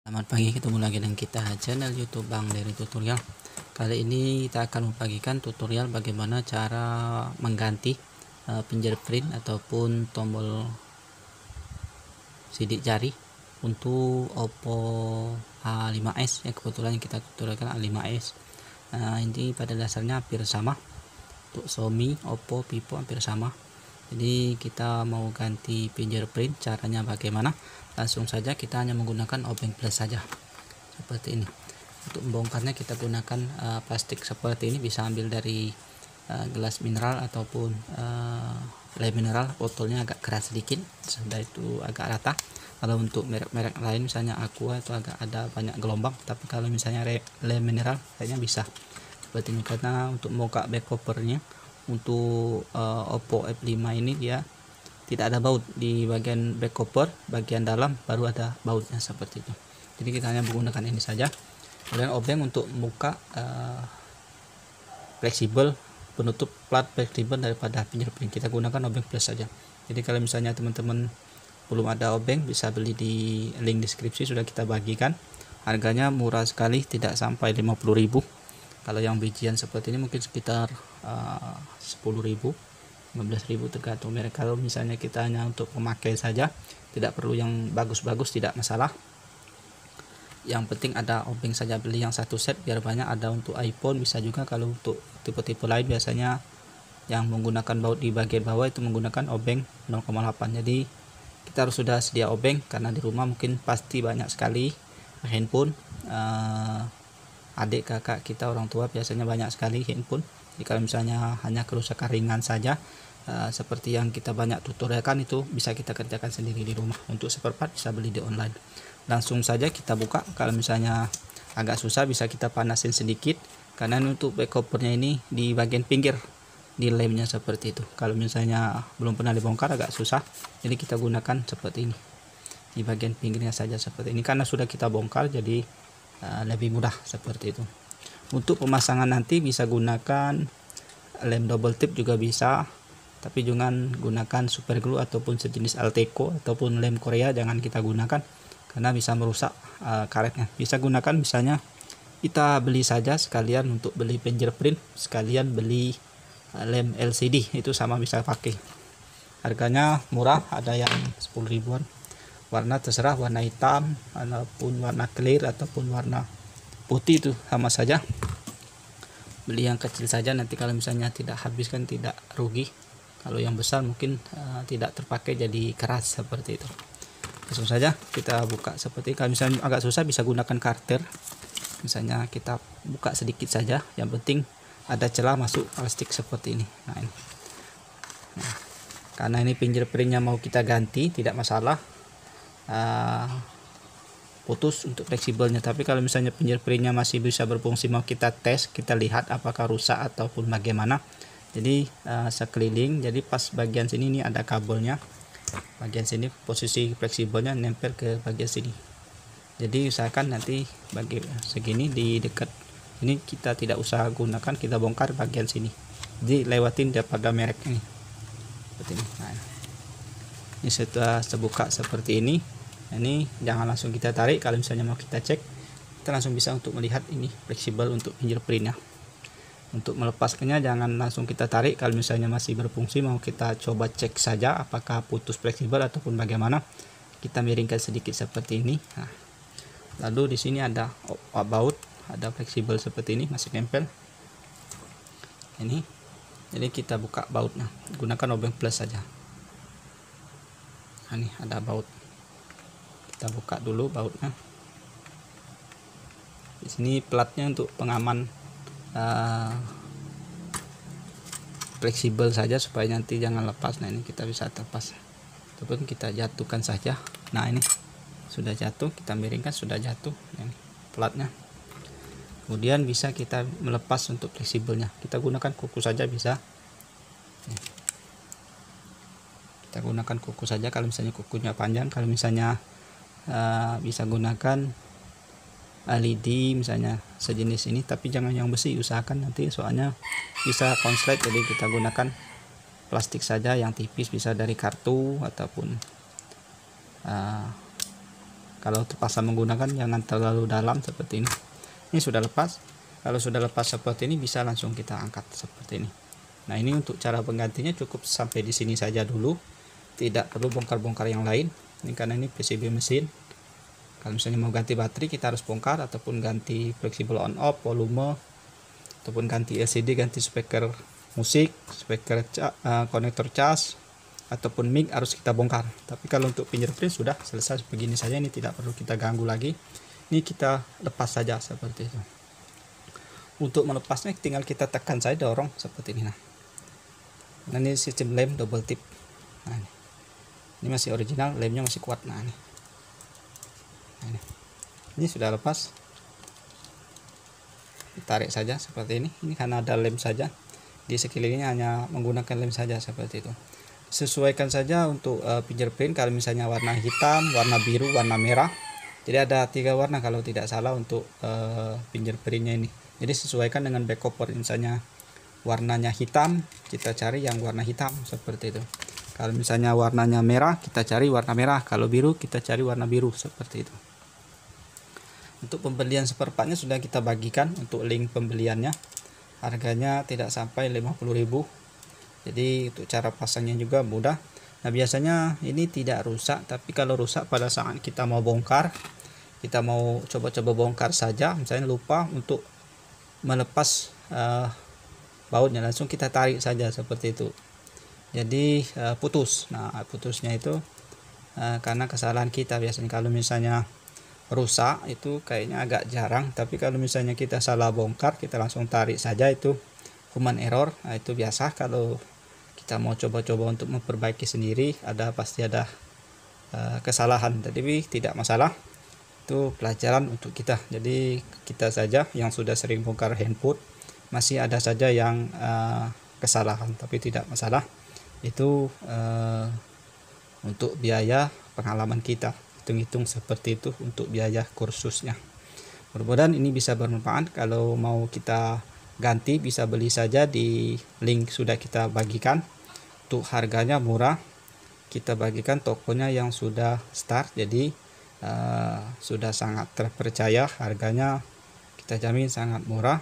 Selamat pagi, ketemu lagi dengan kita channel YouTube Bang Dery Tutorial. Kali ini kita akan membagikan tutorial bagaimana cara mengganti fingerprint ataupun tombol sidik jari untuk Oppo A5s ya. Kebetulan kita tutorialkan A5s. Ini pada dasarnya hampir sama untuk Xiaomi, Oppo, Vivo hampir sama. Jadi kita mau ganti fingerprint, caranya bagaimana? Langsung saja kita hanya menggunakan obeng plus saja seperti ini. Untuk membongkarnya kita gunakan plastik seperti ini, bisa ambil dari gelas mineral ataupun lem mineral, botolnya agak keras sedikit, sudah itu agak rata. Kalau untuk merek-merek lain misalnya Aqua itu agak ada banyak gelombang, tapi kalau misalnya lem mineral kayaknya bisa seperti ini. Karena untuk membuka back covernya untuk Oppo F5 ini dia tidak ada baut di bagian back cover, bagian dalam baru ada bautnya seperti itu. Jadi kita hanya menggunakan ini saja. Kemudian obeng untuk membuka fleksibel, penutup plat fleksibel daripada fingerprint, kita gunakan obeng plus saja. Jadi kalau misalnya teman-teman belum ada obeng, bisa beli di link deskripsi, sudah kita bagikan. Harganya murah sekali, tidak sampai 50.000. Kalau yang bijian seperti ini mungkin sekitar 10.000, 15.000 tergantung merek. Kalau misalnya kita hanya untuk memakai saja, tidak perlu yang bagus-bagus, tidak masalah. Yang penting ada obeng saja, beli yang satu set biar banyak. Ada untuk iPhone, bisa juga. Kalau untuk tipe-tipe lain biasanya yang menggunakan baut di bagian bawah itu menggunakan obeng 0,8. Jadi kita harus sudah sedia obeng, karena di rumah mungkin pasti banyak sekali handphone. Adik, kakak kita, orang tua biasanya banyak sekali handphone. Jadi kalau misalnya hanya kerusakan ringan saja, seperti yang kita banyak tutorialkan, itu bisa kita kerjakan sendiri di rumah. Untuk spare part bisa beli di online. Langsung saja kita buka. Kalau misalnya agak susah bisa kita panasin sedikit, karena untuk back covernya ini di bagian pinggir, di lemnya seperti itu. Kalau misalnya belum pernah dibongkar agak susah, jadi kita gunakan seperti ini, di bagian pinggirnya saja seperti ini. Karena sudah kita bongkar, jadi lebih mudah seperti itu. Untuk pemasangan nanti bisa gunakan lem double tip juga bisa, tapi jangan gunakan super glue ataupun sejenis Alteco ataupun lem Korea, jangan kita gunakan karena bisa merusak karetnya. Bisa gunakan misalnya kita beli saja sekalian, untuk beli fingerprint sekalian beli lem LCD, itu sama bisa pakai. Harganya murah, ada yang 10 ribuan. Warna terserah, warna hitam ataupun warna clear ataupun warna putih, itu sama saja. Beli yang kecil saja, nanti kalau misalnya tidak habis kan tidak rugi. Kalau yang besar mungkin tidak terpakai jadi keras seperti itu. Langsung saja kita buka seperti. Kalau misalnya agak susah bisa gunakan karter. Misalnya kita buka sedikit saja, yang penting ada celah masuk plastik seperti ini. Nah, karena ini fingerprintnya mau kita ganti, tidak masalah putus untuk fleksibelnya. Tapi kalau misalnya fingerprintnya masih bisa berfungsi, mau kita tes, kita lihat apakah rusak ataupun bagaimana. Jadi sekeliling, jadi pas bagian sini ini ada kabelnya, bagian sini posisi fleksibelnya nempel ke bagian sini. Jadi usahakan nanti bagi segini di dekat ini kita tidak usah gunakan, kita bongkar bagian sini, jadi lewatin daripada merek ini seperti ini. Nah, ini setelah terbuka seperti ini jangan langsung kita tarik. Kalau misalnya mau kita cek, kita langsung bisa untuk melihat ini fleksibel untuk fingerprintnya. Untuk melepaskannya jangan langsung kita tarik. Kalau misalnya masih berfungsi, mau kita coba cek saja apakah putus fleksibel ataupun bagaimana, kita miringkan sedikit seperti ini. Nah, lalu di sini ada baut, ada fleksibel seperti ini, masih nempel ini. Jadi kita buka bautnya, gunakan obeng plus saja. Nah, ini ada baut, kita buka dulu bautnya. Di sini platnya untuk pengaman fleksibel saja supaya nanti jangan lepas. Nah, ini kita bisa lepas ataupun kita jatuhkan saja. Nah, ini sudah jatuh, kita miringkan, sudah jatuh ini platnya. Kemudian bisa kita melepas untuk fleksibelnya, kita gunakan kuku saja bisa. Kita gunakan kuku saja kalau misalnya kukunya panjang. Kalau misalnya bisa gunakan LED misalnya sejenis ini, tapi jangan yang besi, usahakan nanti soalnya bisa konslet. Jadi kita gunakan plastik saja yang tipis, bisa dari kartu ataupun Kalau terpaksa menggunakan jangan terlalu dalam seperti ini. Ini sudah lepas. Kalau sudah lepas seperti ini bisa langsung kita angkat seperti ini. Nah, ini untuk cara penggantinya cukup sampai di sini saja dulu. Tidak perlu bongkar-bongkar yang lain. Ini karena ini PCB mesin. Kalau misalnya mau ganti baterai kita harus bongkar, ataupun ganti fleksibel on off, volume, ataupun ganti LCD, ganti speaker musik, speaker konektor cas, ataupun mic harus kita bongkar. Tapi kalau untuk fingerprint sudah selesai begini saja, ini tidak perlu kita ganggu lagi. Ini kita lepas saja seperti itu. Untuk melepasnya tinggal kita tekan saja, dorong seperti ini. Nah, ini sistem lem double tip. Nah, ini masih original, lemnya masih kuat. Nah, ini sudah lepas. Tarik saja seperti ini. Ini karena ada lem saja, di sekelilingnya hanya menggunakan lem saja seperti itu. Sesuaikan saja untuk fingerprint. Kalau misalnya warna hitam, warna biru, warna merah. Jadi ada 3 warna kalau tidak salah untuk fingerprintnya ini. Jadi sesuaikan dengan back cover. Misalnya warnanya hitam, kita cari yang warna hitam seperti itu. Kalau misalnya warnanya merah, kita cari warna merah. Kalau biru, kita cari warna biru seperti itu. Untuk pembelian spare partnya sudah kita bagikan untuk link pembeliannya. Harganya tidak sampai 50.000. Jadi untuk cara pasangnya juga mudah. Nah, biasanya ini tidak rusak, tapi kalau rusak pada saat kita mau bongkar, kita mau coba-coba bongkar saja, misalnya lupa untuk melepas bautnya, langsung kita tarik saja seperti itu. Jadi putus. Nah, putusnya itu karena kesalahan kita. Biasanya kalau misalnya rusak itu kayaknya agak jarang, tapi kalau misalnya kita salah bongkar, kita langsung tarik saja, itu human error. Nah, itu biasa kalau kita mau coba-coba untuk memperbaiki sendiri, pasti ada kesalahan, tapi tidak masalah. Itu pelajaran untuk kita. Jadi kita saja yang sudah sering bongkar handphone, masih ada saja yang kesalahan, tapi tidak masalah. Itu untuk biaya pengalaman kita, hitung-hitung seperti itu untuk biaya kursusnya. Mudah-mudahan ini bisa bermanfaat. Kalau mau kita ganti bisa beli saja, di link sudah kita bagikan. Untuk harganya murah, kita bagikan tokonya yang sudah start, jadi sudah sangat terpercaya. Harganya kita jamin sangat murah,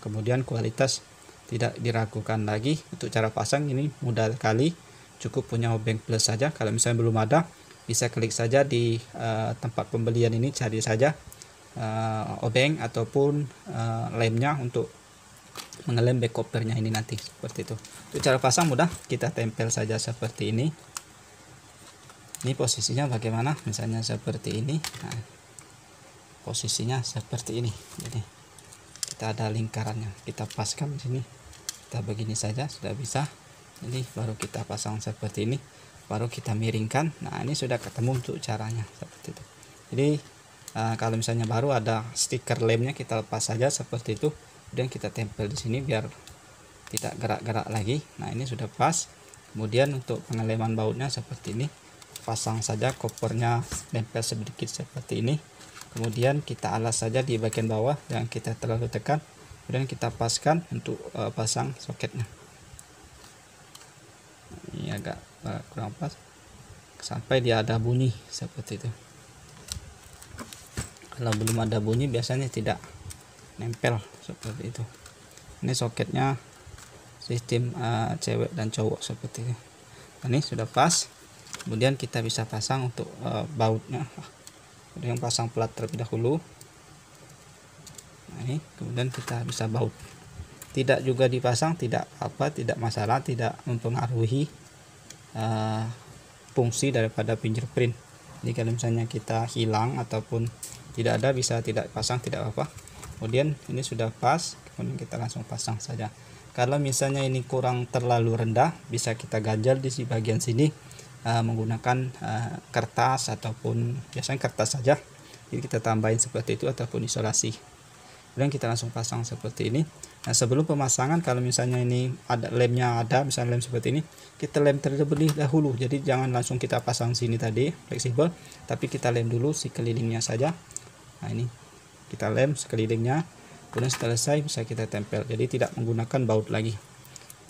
kemudian kualitas tidak diragukan lagi. Untuk cara pasang ini mudah sekali, cukup punya obeng plus saja. Kalau misalnya belum ada, bisa klik saja di tempat pembelian ini, cari saja obeng ataupun lemnya untuk mengelem back covernya ini nanti seperti itu. Untuk cara pasang mudah, kita tempel saja seperti ini. Ini posisinya bagaimana? Misalnya seperti ini. Nah, posisinya seperti ini. Jadi kita ada lingkarannya, kita paskan di sini. Kita begini saja sudah bisa. Jadi baru kita pasang seperti ini, baru kita miringkan. Nah, ini sudah ketemu untuk caranya seperti itu. Jadi kalau misalnya baru ada stiker lemnya, kita lepas saja seperti itu. Kemudian kita tempel di sini biar tidak gerak-gerak lagi. Nah, ini sudah pas. Kemudian untuk pengeleman bautnya seperti ini, pasang saja covernya, tempel sedikit seperti ini. Kemudian kita alas saja di bagian bawah, yang kita terlalu tekan. Kemudian kita paskan untuk pasang soketnya. Ini agak kurang pas, sampai dia ada bunyi seperti itu. Kalau belum ada bunyi biasanya tidak nempel seperti itu. Ini soketnya sistem cewek dan cowok seperti itu. Ini sudah pas. Kemudian kita bisa pasang untuk bautnya. Kemudian pasang plat terlebih dahulu. Nah, ini kemudian kita bisa baut. Tidak juga dipasang, tidak apa, tidak masalah, tidak mempengaruhi fungsi daripada fingerprint. Jadi kalau misalnya kita hilang ataupun tidak ada, bisa tidak pasang, tidak apa. Kemudian ini sudah pas, kemudian kita langsung pasang saja. Kalau misalnya ini kurang terlalu rendah, bisa kita ganjal di bagian sini menggunakan kertas, ataupun biasanya kertas saja. Jadi kita tambahin seperti itu, ataupun isolasi. Kemudian kita langsung pasang seperti ini. Nah, sebelum pemasangan, kalau misalnya ini ada lemnya, misalnya lem seperti ini, kita lem terlebih dahulu. Jadi jangan langsung kita pasang sini tadi fleksibel, tapi kita lem dulu sekelilingnya saja. Nah, ini kita lem sekelilingnya. Kemudian setelah selesai bisa kita tempel, jadi tidak menggunakan baut lagi.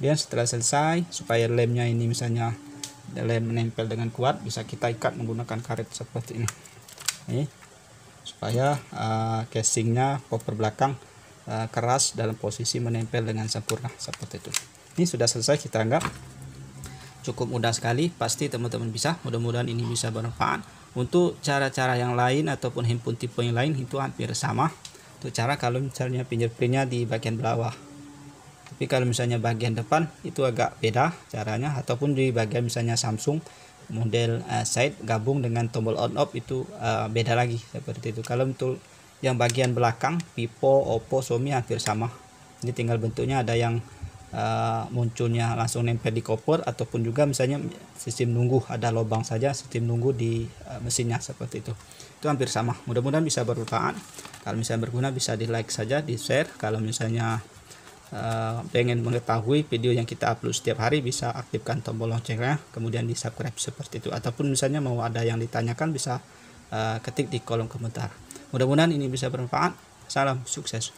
Kemudian setelah selesai, supaya lemnya ini misalnya lem menempel dengan kuat, bisa kita ikat menggunakan karet seperti ini. Nih, supaya casingnya koper belakang keras dalam posisi menempel dengan sempurna seperti itu. Ini sudah selesai kita anggap. Cukup mudah sekali, pasti teman-teman bisa. Mudah-mudahan ini bisa bermanfaat. Untuk cara-cara yang lain ataupun handphone tipe yang lain itu hampir sama. Untuk cara kalau misalnya fingerprintnya di bagian bawah, tapi kalau misalnya bagian depan itu agak beda caranya. Ataupun di bagian misalnya Samsung model side gabung dengan tombol on off itu beda lagi seperti itu. Kalau untuk yang bagian belakang Vivo, Oppo, Xiaomi hampir sama. Ini tinggal bentuknya ada yang munculnya langsung nempel di koper, ataupun juga misalnya sistem nunggu, ada lubang saja sistem nunggu di mesinnya seperti itu. Itu hampir sama. Mudah-mudahan bisa bermanfaat. Kalau misalnya berguna bisa di like saja, di share. Kalau misalnya pengen mengetahui video yang kita upload setiap hari, bisa aktifkan tombol loncengnya, kemudian di subscribe seperti itu. Ataupun misalnya mau ada yang ditanyakan bisa ketik di kolom komentar. Mudah-mudahan ini bisa bermanfaat. Salam sukses.